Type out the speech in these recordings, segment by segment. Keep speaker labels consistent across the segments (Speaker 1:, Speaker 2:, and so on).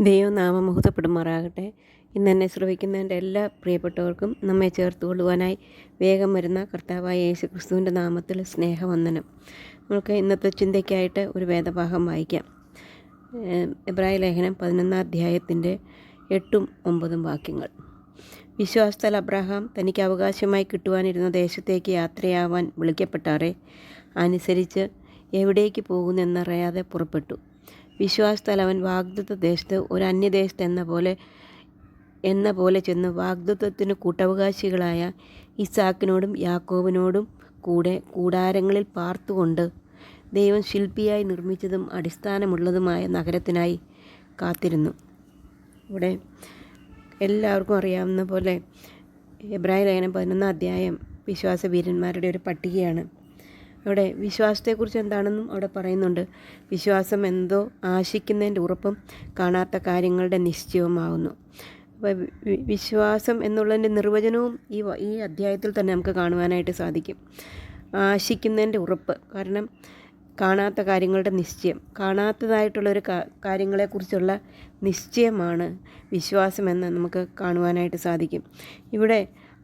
Speaker 1: ദൈവനാമം മഹത്വപ്പെടുമാറാകട്ടെ. ഇന്ന് എന്നെ ശ്രവിക്കുന്നതിൻ്റെ എല്ലാ പ്രിയപ്പെട്ടവർക്കും നമ്മെ ചേർത്ത് കൊള്ളുവാനായി വേഗം വരുന്ന കർത്താവായ യേശു ക്രിസ്തുവിൻ്റെ നാമത്തിൽ സ്നേഹവന്ദനം. നമുക്ക് ഇന്നത്തെ ചിന്തയ്ക്കായിട്ട് ഒരു വേദഭാഗം വായിക്കാം. എബ്രായ ലേഖനം 11 അധ്യായത്തിൻ്റെ 8ഉം 9ഉം വാക്യങ്ങൾ. വിശ്വാസത്താൽ അബ്രഹാം തനിക്ക് അവകാശമായി കിട്ടുവാനിരുന്ന ദേശത്തേക്ക് യാത്രയാവാൻ വിളിക്കപ്പെട്ടാറെ അനുസരിച്ച് എവിടേക്ക് പോകുന്നെന്നറിയാതെ പുറപ്പെട്ടു. വിശ്വാസത്താൽ അവൻ വാഗ്ദത്ത ദേശത്ത് ഒരു അന്യദേശത്ത് എന്ന പോലെ ചെന്ന് വാഗ്ദത്തത്തിന് കൂട്ടവകാശികളായ ഇസാക്കിനോടും യാക്കോബിനോടും കൂടെ കൂടാരങ്ങളിൽ പാർത്തുകൊണ്ട് ദൈവം ശില്പിയായി നിർമ്മിച്ചതും അടിസ്ഥാനമുള്ളതുമായ നഗരത്തിനായി കാത്തിരുന്നു. ഇവിടെ എല്ലാവർക്കും അറിയാവുന്ന പോലെ എബ്രായ ലേഖനം 11 അധ്യായം വിശ്വാസവീരന്മാരുടെ ഒരു പട്ടികയാണ്. അവിടെ വിശ്വാസത്തെക്കുറിച്ച് എന്താണെന്നും അവിടെ പറയുന്നുണ്ട്. വിശ്വാസം എന്തോ ആശിക്കുന്നതിൻ്റെ ഉറപ്പും കാണാത്ത കാര്യങ്ങളുടെ നിശ്ചയവുമാകുന്നു. അപ്പോൾ വിശ്വാസം എന്നുള്ളതിൻ്റെ നിർവചനവും ഈ അധ്യായത്തിൽ തന്നെ നമുക്ക് കാണുവാനായിട്ട് സാധിക്കും. ആശിക്കുന്നതിൻ്റെ ഉറപ്പ്, കാരണം കാണാത്ത കാര്യങ്ങളുടെ നിശ്ചയം, കാണാത്തതായിട്ടുള്ളൊരു കാര്യങ്ങളെക്കുറിച്ചുള്ള നിശ്ചയമാണ് വിശ്വാസമെന്ന് നമുക്ക് കാണുവാനായിട്ട് സാധിക്കും. ഇവിടെ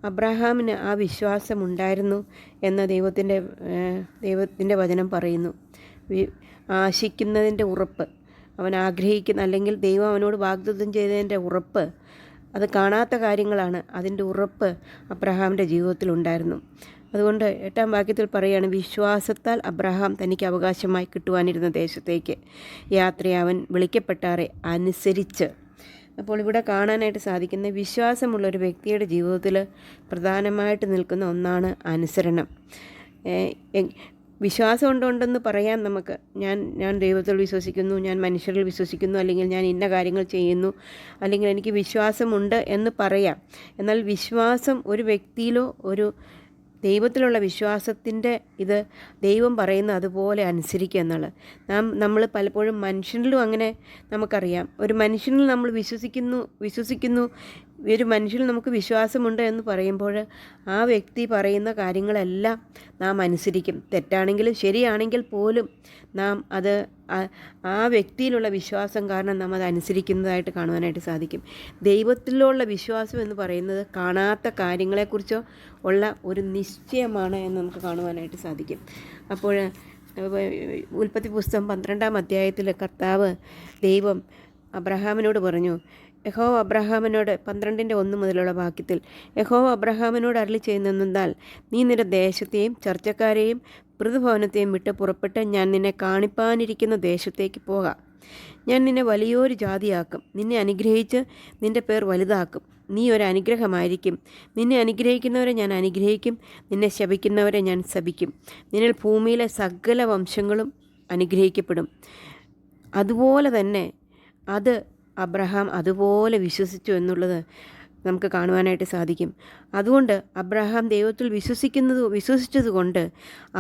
Speaker 1: അബ്രഹാമിന് ആ വിശ്വാസമുണ്ടായിരുന്നു എന്ന് ദൈവത്തിൻ്റെ വചനം പറയുന്നു. ആശിക്കുന്നതിൻ്റെ ഉറപ്പ്, അവൻ ആഗ്രഹിക്കുന്ന, അല്ലെങ്കിൽ ദൈവം അവനോട് വാഗ്ദത്തം ചെയ്തതിൻ്റെ ഉറപ്പ്, അത് കാണാത്ത കാര്യങ്ങളാണ്. അതിൻ്റെ ഉറപ്പ് അബ്രഹാമിൻ്റെ ജീവിതത്തിലുണ്ടായിരുന്നു. അതുകൊണ്ട് 8-ാം വാക്യത്തിൽ പറയുകയാണ്, വിശ്വാസത്താൽ അബ്രഹാം തനിക്ക് അവകാശമായി കിട്ടുവാനിരുന്ന ദേശത്തേക്ക് യാത്രയാവൻ വിളിക്കപ്പെട്ടാറെ അനുസരിച്ച്. അപ്പോൾ ഇവിടെ കാണാനായിട്ട് സാധിക്കുന്ന വിശ്വാസമുള്ളൊരു വ്യക്തിയുടെ ജീവിതത്തിൽ പ്രധാനമായിട്ട് നിൽക്കുന്ന ഒന്നാണ് അനുസരണം. വിശ്വാസം ഉണ്ടെന്ന് പറയാൻ നമുക്ക്, ഞാൻ ദൈവത്തിൽ വിശ്വസിക്കുന്നു, ഞാൻ മനുഷ്യരിൽ വിശ്വസിക്കുന്നു, അല്ലെങ്കിൽ ഞാൻ ഇന്ന കാര്യങ്ങൾ ചെയ്യുന്നു, അല്ലെങ്കിൽ എനിക്ക് വിശ്വാസമുണ്ട് എന്ന് പറയാം. എന്നാൽ വിശ്വാസം ഒരു വ്യക്തിയിലോ ഒരു ദൈവത്തിലുള്ള വിശ്വാസത്തിൻ്റെ ഇത് ദൈവം പറയുന്ന അതുപോലെ അനുസരിക്കുക എന്നുള്ളത്. നമ്മൾ പലപ്പോഴും മനുഷ്യനിലും അങ്ങനെ നമുക്കറിയാം. ഒരു മനുഷ്യനിൽ നമ്മൾ വിശ്വസിക്കുന്നു ഒരു മനുഷ്യനിൽ നമുക്ക് വിശ്വാസമുണ്ട് എന്ന് പറയുമ്പോൾ ആ വ്യക്തി പറയുന്ന കാര്യങ്ങളെല്ലാം നാം അനുസരിക്കും. തെറ്റാണെങ്കിലും ശരിയാണെങ്കിൽ പോലും നാം അത് ആ വ്യക്തിയിലുള്ള വിശ്വാസം കാരണം നാം അത് അനുസരിക്കുന്നതായിട്ട് കാണുവാനായിട്ട് സാധിക്കും. ദൈവത്തിലുള്ള വിശ്വാസം എന്ന് പറയുന്നത് കാണാത്ത കാര്യങ്ങളെക്കുറിച്ചോ ഉള്ള ഒരു നിശ്ചയമാണ് എന്ന് നമുക്ക് കാണുവാനായിട്ട് സാധിക്കും. അപ്പോൾ ഉൽപ്പത്തി പുസ്തകം 12-ാം അധ്യായത്തിൽ ദൈവം അബ്രഹാമിനോട് പറഞ്ഞു, യഹോവ അബ്രഹാമിനോട് 12-1 മുതലുള്ള വാക്യത്തിൽ യഹോവ അബ്രഹാമിനോട് അരുളി ചെയ്യുന്നതെന്നാൽ, നീ നിന്റെ ദേശത്തെയും ചർച്ചക്കാരെയും പിതൃഭവനത്തെയും വിട്ട് പുറപ്പെട്ട് ഞാൻ നിന്നെ കാണിപ്പാനിരിക്കുന്ന ദേശത്തേക്ക് പോകാം. ഞാൻ നിന്നെ വലിയൊരു ജാതിയാക്കും, നിന്നെ അനുഗ്രഹിച്ച് നിന്റെ പേർ വലുതാക്കും, നീ ഒരു അനുഗ്രഹമായിരിക്കും. നിന്നെ അനുഗ്രഹിക്കുന്നവരെ ഞാൻ അനുഗ്രഹിക്കും, നിന്നെ ശപിക്കുന്നവരെ ഞാൻ ശപിക്കും. നിന്നിൽ ഭൂമിയിലെ സകല വംശങ്ങളും അനുഗ്രഹിക്കപ്പെടും. അതുപോലെ തന്നെ അബ്രഹാം അതുപോലെ വിശ്വസിച്ചു നമുക്ക് കാണുവാനായിട്ട് സാധിക്കും. അതുകൊണ്ട് അബ്രഹാം ദൈവത്തിൽ വിശ്വസിച്ചതുകൊണ്ട്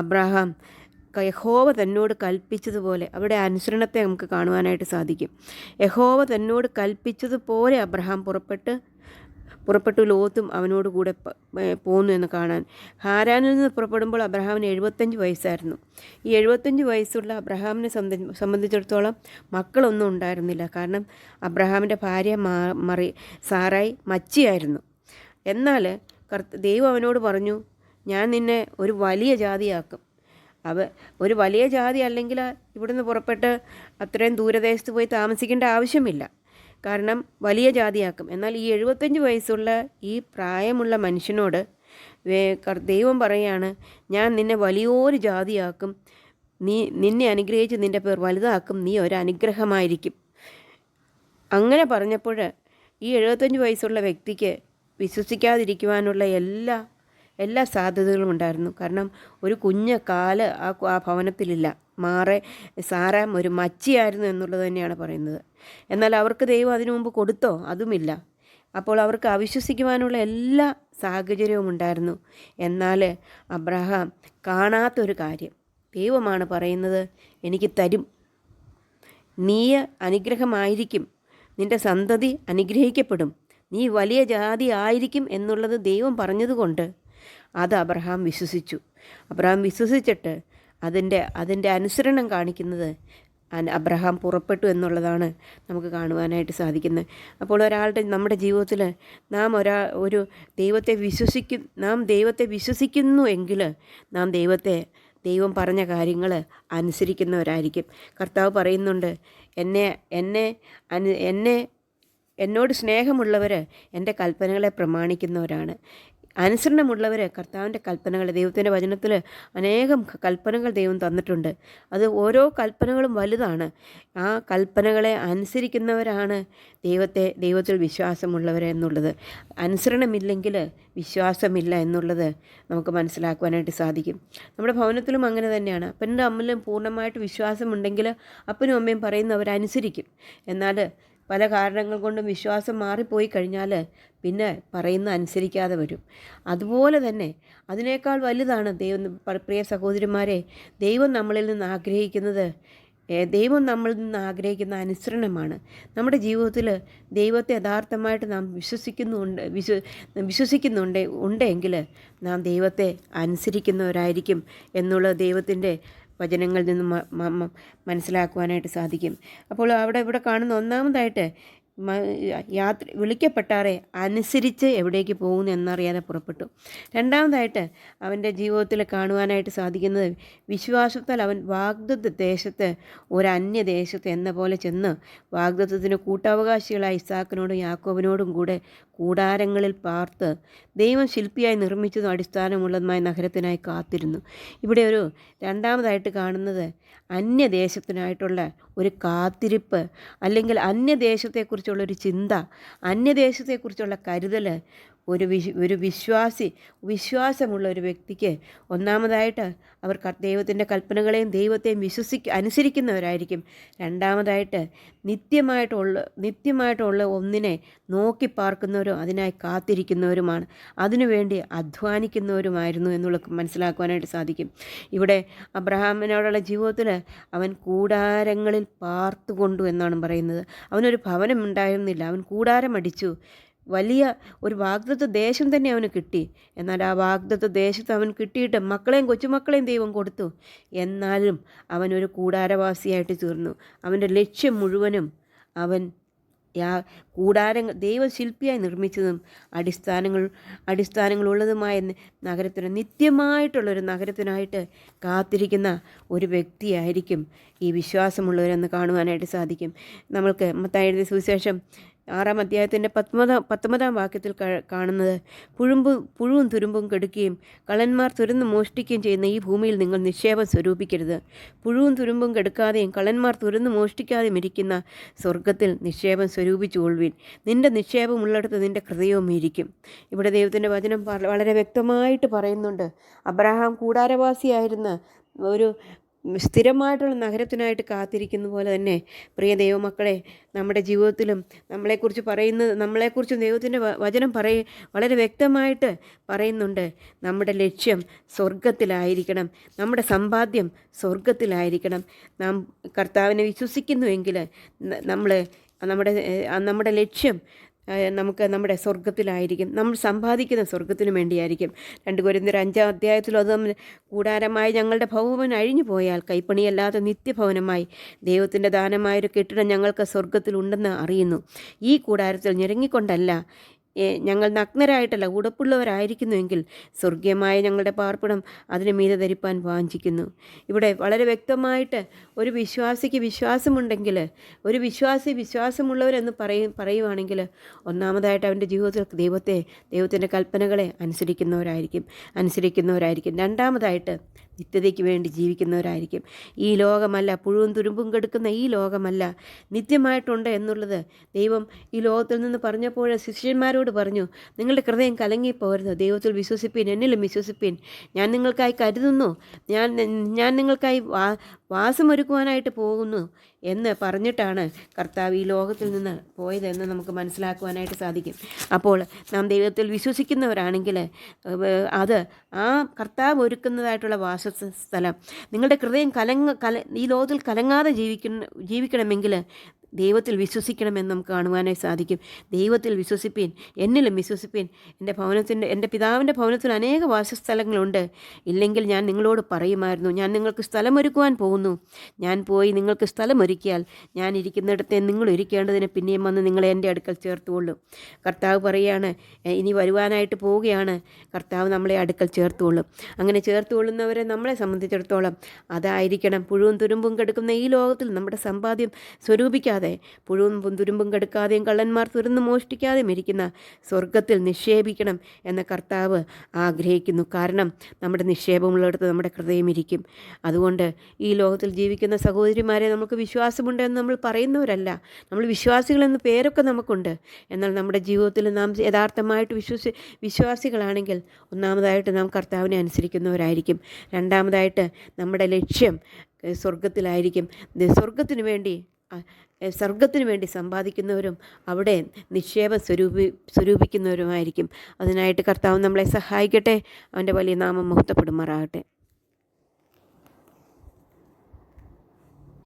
Speaker 1: അബ്രഹാം യഹോവ തന്നോട് കൽപ്പിച്ചതുപോലെ അവിടെ അനുസരണത്തെ നമുക്ക് കാണുവാനായിട്ട് സാധിക്കും. യഹോവ തന്നോട് കൽപ്പിച്ചതുപോലെ അബ്രഹാം പുറപ്പെട്ടു. ലോത്തും അവനോട് കൂടെ പോന്നു എന്ന് കാണാൻ. ഹാരാനിൽ നിന്ന് പുറപ്പെടുമ്പോൾ അബ്രഹാമിന് 75 വയസ്സായിരുന്നു. ഈ 75 വയസ്സുള്ള അബ്രഹാമിനെ സംബന്ധിച്ചിടത്തോളം മക്കളൊന്നും ഉണ്ടായിരുന്നില്ല. കാരണം അബ്രഹാമിൻ്റെ ഭാര്യ സാറായി മച്ചിയായിരുന്നു. എന്നാൽ ദൈവം അവനോട് പറഞ്ഞു, ഞാൻ നിന്നെ ഒരു വലിയ ജാതിയാക്കും. ഒരു വലിയ ജാതി അല്ലെങ്കിൽ ഇവിടുന്ന് പുറപ്പെട്ട് അത്രയും ദൂരദേശത്ത് പോയി താമസിക്കേണ്ട ആവശ്യമില്ല, കാരണം വലിയ ജാതിയാക്കും. എന്നാൽ ഈ 75 വയസ്സുള്ള ഈ പ്രായമുള്ള മനുഷ്യനോട് ദൈവം പറയാണ്, ഞാൻ നിന്നെ വലിയൊരു ജാതിയാക്കും, നിന്നെ അനുഗ്രഹിച്ച് നിൻ്റെ പേർ വലുതാക്കും, നീ ഒരു അനുഗ്രഹമായിരിക്കും. അങ്ങനെ പറഞ്ഞപ്പോൾ ഈ 75 വയസ്സുള്ള വ്യക്തിക്ക് വിശ്വസിക്കാതിരിക്കുവാനുള്ള എല്ലാ സാധ്യതകളും ഉണ്ടായിരുന്നു. കാരണം ഒരു കുഞ്ഞ് കാല് ആ ഭവനത്തിലില്ല. സാറാം ഒരു മച്ചിയായിരുന്നു എന്നുള്ളത് തന്നെയാണ് പറയുന്നത്. എന്നാൽ അവർക്ക് ദൈവം അതിനു മുമ്പ് കൊടുത്തോ? അതുമില്ല. അപ്പോൾ അവർക്ക് അവിശ്വസിക്കുവാനുള്ള എല്ലാ സാഹചര്യവും ഉണ്ടായിരുന്നു. എന്നാൽ അബ്രഹാം കാണാത്തൊരു കാര്യം ദൈവമാണ് പറയുന്നത്, എനിക്ക് തരും, നീ അനുഗ്രഹമായിരിക്കും, നിൻ്റെ സന്തതി അനുഗ്രഹിക്കപ്പെടും, നീ വലിയ ജാതി ആയിരിക്കും എന്നുള്ളത് ദൈവം പറഞ്ഞതുകൊണ്ട് അത് അബ്രഹാം വിശ്വസിച്ചു. അബ്രഹാം വിശ്വസിച്ചിട്ട് അതിൻ്റെ അനുസരണം കാണിക്കുന്നത് അബ്രഹാം പുറപ്പെട്ടു എന്നുള്ളതാണ് നമുക്ക് കാണുവാനായിട്ട് സാധിക്കുന്നത്. അപ്പോൾ നമ്മുടെ ജീവിതത്തിൽ ഒരു നാം ദൈവത്തെ വിശ്വസിക്കുന്നു എങ്കിൽ നാം ദൈവം പറഞ്ഞ കാര്യങ്ങൾ അനുസരിക്കുന്നവരായിരിക്കും. കർത്താവ് പറയുന്നുണ്ട്, എന്നോട് സ്നേഹമുള്ളവർ എൻ്റെ കൽപ്പനകളെ പ്രമാണിക്കുന്നവരാണ്. അനുസരണമുള്ളവർ കർത്താവിൻ്റെ കൽപ്പനകൾ, ദൈവത്തിൻ്റെ വചനത്തിൽ അനേകം കൽപ്പനകൾ ദൈവം തന്നിട്ടുണ്ട്. അത് ഓരോ കൽപ്പനകളും വലുതാണ്. ആ കൽപ്പനകളെ അനുസരിക്കുന്നവരാണ് ദൈവത്തിൽ വിശ്വാസമുള്ളവർ എന്നുള്ളത്. അനുസരണമില്ലെങ്കിൽ വിശ്വാസമില്ല എന്നുള്ളത് നമുക്ക് മനസ്സിലാക്കുവാനായിട്ട് സാധിക്കും. നമ്മുടെ ഭവനത്തിലും അങ്ങനെ തന്നെയാണ്. അപ്പൻ്റെ അമ്മയിലും പൂർണ്ണമായിട്ട് വിശ്വാസമുണ്ടെങ്കിൽ അപ്പനും അമ്മയും പറയുന്നവരനുസരിക്കും. എന്നാൽ പല കാരണങ്ങൾ കൊണ്ടും വിശ്വാസം മാറിപ്പോയി കഴിഞ്ഞാൽ പിന്നെ പറയുന്ന അനുസരിക്കാതെ വരും. അതുപോലെ തന്നെ അതിനേക്കാൾ വലുതാണ് പ്രിയ സഹോദരിമാരെ, ദൈവം നമ്മളിൽ നിന്ന് ആഗ്രഹിക്കുന്ന അനുസരണമാണ്. നമ്മുടെ ജീവിതത്തിൽ ദൈവത്തെ യഥാർത്ഥമായിട്ട് നാം വിശ്വസിക്കുന്നുണ്ടെങ്കിൽ നാം ദൈവത്തെ അനുസരിക്കുന്നവരായിരിക്കും എന്നുള്ളത് ദൈവത്തിൻ്റെ വചനങ്ങളിൽ നിന്ന് മനസ്സിലാക്കുവാനായിട്ട് സാധിക്കും. അപ്പോൾ ഇവിടെ കാണുന്ന ഒന്നാമതായിട്ട് വിളിക്കപ്പെട്ടാറെ അനുസരിച്ച് എവിടേക്ക് പോകുന്നു എന്നറിയാതെ പുറപ്പെട്ടു. രണ്ടാമതായിട്ട് അവൻ്റെ ജീവിതത്തിൽ കാണുവാനായിട്ട് സാധിക്കുന്നത്, വിശ്വാസത്താൽ അവൻ വാഗ്ദത്ത ദേശത്ത് ഒരു അന്യദേശത്ത് എന്ന പോലെ ചെന്ന് വാഗ്ദത്തത്തിന് കൂട്ടവകാശികളായ ഇസാക്കിനോടും യാക്കോബിനോടും കൂടെ കൂടാരങ്ങളിൽ പാർത്ത് ദൈവം ശില്പിയായി നിർമ്മിച്ചതും അടിസ്ഥാനമുള്ളതുമായ നഗരത്തിനായി കാത്തിരുന്നു. ഇവിടെ രണ്ടാമതായിട്ട് കാണുന്നത് അന്യദേശത്തിനായിട്ടുള്ള ഒരു കാത്തിരിപ്പ്, അല്ലെങ്കിൽ അന്യദേശത്തെക്കുറിച്ചുള്ളൊരു ചിന്ത, അന്യദേശത്തെക്കുറിച്ചുള്ള കരുതൽ ഒരു വിശ്വാസമുള്ള ഒരു വ്യക്തിക്ക് ഒന്നാമതായിട്ട് അവർ ദൈവത്തിൻ്റെ കൽപ്പനകളെയും ദൈവത്തെയും അനുസരിക്കുന്നവരായിരിക്കും. രണ്ടാമതായിട്ട് നിത്യമായിട്ടുള്ള ഒന്നിനെ നോക്കി പാർക്കുന്നവരും അതിനായി കാത്തിരിക്കുന്നവരുമാണ്. അതിനുവേണ്ടി അധ്വാനിക്കുന്നവരുമായിരുന്നു എന്നുള്ളത് മനസ്സിലാക്കുവാനായിട്ട് സാധിക്കും. ഇവിടെ അബ്രഹാമിനോടുള്ള ജീവിതത്തിൽ അവൻ കൂടാരങ്ങളിൽ പാർത്തുകൊണ്ടു എന്നാണ് പറയുന്നത്. അവനൊരു ഭവനം ഉണ്ടായിരുന്നില്ല, അവൻ കൂടാരമടിച്ചു. വലിയ ഒരു വാഗ്ദത്ത ദേശം തന്നെ അവന് കിട്ടി. എന്നാൽ ആ വാഗ്ദത്ത ദേശത്ത് അവൻ കിട്ടിയിട്ട് മക്കളെയും കൊച്ചുമക്കളെയും ദൈവം കൊടുത്തു. എന്നാലും അവനൊരു കൂടാരവാസിയായിട്ട് തീർന്നു. അവൻ്റെ ലക്ഷ്യം മുഴുവനും അവൻ ദൈവം ശില്പിയായി നിർമ്മിച്ചതും അടിസ്ഥാനങ്ങളുള്ളതുമായ നഗരത്തിന്, നിത്യമായിട്ടുള്ളൊരു നഗരത്തിനായിട്ട് കാത്തിരിക്കുന്ന ഒരു വ്യക്തിയായിരിക്കും ഈ വിശ്വാസമുള്ളവരെന്ന് കാണുവാനായിട്ട് സാധിക്കും. നമ്മൾക്ക് മത്തായി എഴുതിയ സുവിശേഷം 6-ാം അധ്യായത്തിൻ്റെ 19-ാം വാക്യത്തിൽ കാണുന്നത്, പുഴുവും തുരുമ്പും കെടുക്കുകയും കള്ളന്മാർ തുരന്ന് മോഷ്ടിക്കുകയും ചെയ്യുന്ന ഈ ഭൂമിയിൽ നിങ്ങൾ നിക്ഷേപം സ്വരൂപിക്കരുത്. പുഴുവും തുരുമ്പും കെടുക്കാതെയും കള്ളന്മാർ തുരന്ന് മോഷ്ടിക്കാതെയും ഇരിക്കുന്ന സ്വർഗത്തിൽ നിക്ഷേപം സ്വരൂപിച്ചുകൊള്ളുവിൻ. നിൻ്റെ നിക്ഷേപം ഉള്ളിടത്ത് നിൻ്റെ ഹൃദയവും ഇരിക്കും. ഇവിടെ ദൈവത്തിൻ്റെ വചനം വളരെ വ്യക്തമായിട്ട് പറയുന്നുണ്ട്. അബ്രഹാം കൂടാരവാസിയായിരുന്ന ഒരു സ്ഥിരമായിട്ടുള്ള നഗരത്തിനായിട്ട് കാത്തിരിക്കുന്ന പോലെ തന്നെ പ്രിയ ദൈവമക്കളെ, നമ്മുടെ ജീവിതത്തിലും നമ്മളെക്കുറിച്ചും ദൈവത്തിൻ്റെ വചനം വളരെ വ്യക്തമായിട്ട് പറയുന്നുണ്ട്. നമ്മുടെ ലക്ഷ്യം സ്വർഗത്തിലായിരിക്കണം, നമ്മുടെ സമ്പാദ്യം സ്വർഗത്തിലായിരിക്കണം. നാം കർത്താവിനെ വിശ്വസിക്കുന്നുവെങ്കിൽ നമ്മുടെ ലക്ഷ്യം നമ്മുടെ സ്വർഗത്തിലായിരിക്കും. നമ്മൾ സമ്പാദിക്കുന്ന സ്വർഗത്തിന് വേണ്ടിയായിരിക്കും. 2 കൊരിന്ത്യർ 5-ാം അധ്യായത്തിൽ അത് കൂടാരമായി ഞങ്ങളുടെ ഭവനം അഴിഞ്ഞു പോയാൽ കൈപ്പണിയല്ലാത്ത നിത്യഭവനമായി ദൈവത്തിൻ്റെ ദാനമായൊരു കെട്ടിടം ഞങ്ങൾക്ക് സ്വർഗത്തിലുണ്ടെന്ന് അറിയുന്നു. ഈ കൂടാരത്തിൽ ഞെരുങ്ങിക്കൊണ്ടല്ല, ഞങ്ങൾ നഗ്നരായിട്ടല്ല ഉടുപ്പുള്ളവരായിരിക്കുന്നുവെങ്കിൽ സ്വർഗീയമായ ഞങ്ങളുടെ പാർപ്പിടം അതിന് മീതെ ധരിപ്പാൻ വാഞ്ചിക്കുന്നു. ഇവിടെ വളരെ വ്യക്തമായിട്ട് ഒരു വിശ്വാസിക്ക് വിശ്വാസമുണ്ടെങ്കിൽ, ഒരു വിശ്വാസമുള്ളവരെന്ന് പറയുവാണെങ്കിൽ ഒന്നാമതായിട്ട് അവൻ്റെ ജീവിതത്തിൽ ദൈവത്തിൻ്റെ കൽപ്പനകളെ അനുസരിക്കുന്നവരായിരിക്കും. രണ്ടാമതായിട്ട് നിത്യതയ്ക്ക് വേണ്ടി ജീവിക്കുന്നവരായിരിക്കും. ഈ ലോകമല്ല, പുഴുവും തുരുമ്പും കെടുക്കുന്ന ഈ ലോകമല്ല, നിത്യമായിട്ടുണ്ട് എന്നുള്ളത് ദൈവം ഈ ലോകത്തിൽ നിന്ന് പറഞ്ഞപ്പോൾ ശിഷ്യന്മാരോട് പറഞ്ഞു, നിങ്ങളുടെ ഹൃദയം കലങ്ങിപ്പോരുത്, ദൈവത്തിൽ വിശ്വസിപ്പീൻ, എന്നിലും വിശ്വസിപ്പീൻ. ഞാൻ നിങ്ങൾക്കായി കരുതുന്നു, ഞാൻ നിങ്ങൾക്കായി വാസമൊരുക്കുവാനായിട്ട് പോകുന്നു എന്ന് പറഞ്ഞിട്ടാണ് കർത്താവ് ഈ ലോകത്തിൽ നിന്ന് പോയതെന്ന് നമുക്ക് മനസ്സിലാക്കുവാനായിട്ട് സാധിക്കും. അപ്പോൾ നാം ദൈവത്തിൽ വിശ്വസിക്കുന്നവരാണെങ്കിൽ അത് ആ കർത്താവ് ഒരുക്കുന്നതായിട്ടുള്ള വാസസ്ഥലം, നിങ്ങളുടെ ഹൃദയം ഈ ലോകത്തിൽ കലങ്ങാതെ ജീവിക്കണമെങ്കിൽ ദൈവത്തിൽ വിശ്വസിക്കണമെന്ന് നമുക്ക് കാണുവാനായി സാധിക്കും. ദൈവത്തിൽ വിശ്വസിപ്പീൻ, എന്നിലും വിശ്വസിപ്പീൻ. എൻ്റെ പിതാവിൻ്റെ ഭവനത്തിൽ അനേക വാസസ്ഥലങ്ങളുണ്ട്. ഇല്ലെങ്കിൽ ഞാൻ നിങ്ങളോട് പറയുമായിരുന്നു. ഞാൻ നിങ്ങൾക്ക് സ്ഥലമൊരുക്കുവാൻ പോകുന്നു. ഞാൻ പോയി നിങ്ങൾക്ക് സ്ഥലമൊരുക്കിയാൽ ഞാൻ ഇരിക്കുന്നിടത്തെ നിങ്ങൾ ഇരിക്കേണ്ടതിന് പിന്നെയും വന്ന് നിങ്ങളെ എൻ്റെ അടുക്കൽ ചേർത്തുകൊള്ളും. കർത്താവ് പറയുകയാണ്, ഇനി വരുവാനായിട്ട് പോവുകയാണ്. കർത്താവ് നമ്മളെ അടുക്കൽ ചേർത്തുകൊള്ളും. അങ്ങനെ ചേർത്തുകൊള്ളുന്നവരെ നമ്മളെ സംബന്ധിച്ചിടത്തോളം അതായിരിക്കണം. പുഴുവും തുരുമ്പും കെടുക്കുന്ന ഈ ലോകത്തിൽ നമ്മുടെ സമ്പാദ്യം സ്വരൂപിക്കാതെ, പുഴുവും തുരുമ്പും കെടുക്കാതെയും കള്ളന്മാർ തുറന്ന് മോഷ്ടിക്കാതെയും ഇരിക്കുന്ന സ്വർഗത്തിൽ നിക്ഷേപിക്കണം എന്ന് കർത്താവ് ആഗ്രഹിക്കുന്നു. കാരണം നമ്മുടെ നിക്ഷേപമുള്ളിടത്ത് നമ്മുടെ ഹൃദയം ഇരിക്കും. അതുകൊണ്ട് ഈ ലോകത്തിൽ ജീവിക്കുന്ന സഹോദരിമാരെ, നമുക്ക് വിശ്വാസമുണ്ടെന്ന് നമ്മൾ പറയുന്നവരല്ല. നമ്മൾ വിശ്വാസികളെന്ന് പേരൊക്കെ നമുക്കുണ്ട്. എന്നാൽ നമ്മുടെ ജീവിതത്തിൽ നാം യഥാർത്ഥമായിട്ട് വിശ്വാസികളാണെങ്കിൽ ഒന്നാമതായിട്ട് നാം കർത്താവിനെ അനുസരിക്കുന്നവരായിരിക്കും. രണ്ടാമതായിട്ട് നമ്മുടെ ലക്ഷ്യം സ്വർഗത്തിലായിരിക്കും. സ്വർഗത്തിനു വേണ്ടി സമ്പാദിക്കുന്നവരും അവിടെ നിക്ഷേപം സ്വരൂപിക്കുന്നവരുമായിരിക്കും. അതിനായിട്ട് കർത്താവ് നമ്മളെ സഹായിക്കട്ടെ. അവൻ്റെ വലിയ നാമം മഹത്വപ്പെടുമാറാകട്ടെ.